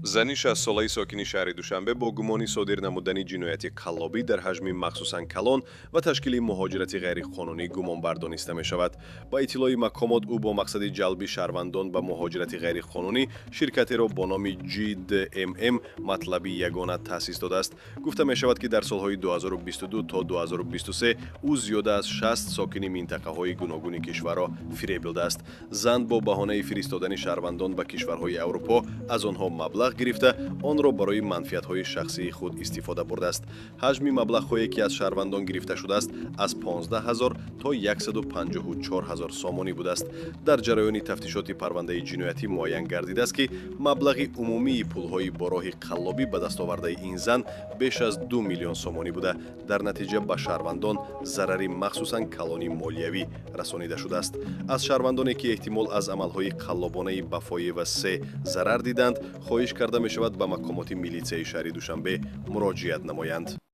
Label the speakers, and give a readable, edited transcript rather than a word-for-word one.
Speaker 1: زنی 60 ساله‌ای ساکن شهر دوشنبه با گمان صادر نمودن جنایت کلابی در حجم مخصوصاً کلان و تشکیل مهاجرت غیرقانونی گمانبر دانسته می‌شود. با اطلاع مقامات او با مقصد جلب شهروندان به مهاجرت غیرقانونی شرکتی را با نام GDMM مطلبی یگانه تأسیس داده است. گفته می‌شود که در سال‌های 2022 تا 2023 او زیاده از 60 ساکن منطقه‌های گوناگون کشور را فریب داده است. زن با بهانه فرستادن شهروندان به کشورهای اروپا از آنها مبلغ گرفته آن را برای منفعت‌های شخصی خود استفاده برده است. حجم مبلغ‌هایی که از شهروندان گرفته شده است از 15,000 تا 154,000 سامانی بوده است. در جریان تفتیشات پرونده جنایتی معین گردیده است که مبلغ عمومی پول‌های با راه قلابی به دست آورده این زن بیش از 2 میلیون سامانی بوده. در نتیجه به شهروندان ضرری مخصوصاً کلانی مالیوی رسانیده شده است. از شهروندانی که احتمال از عمل‌های قلابانه وفای و سه ضرر دیدند خواهش کرده می شود به مقامات میلیسیای شهر دوشنبه مراجعت نمایند.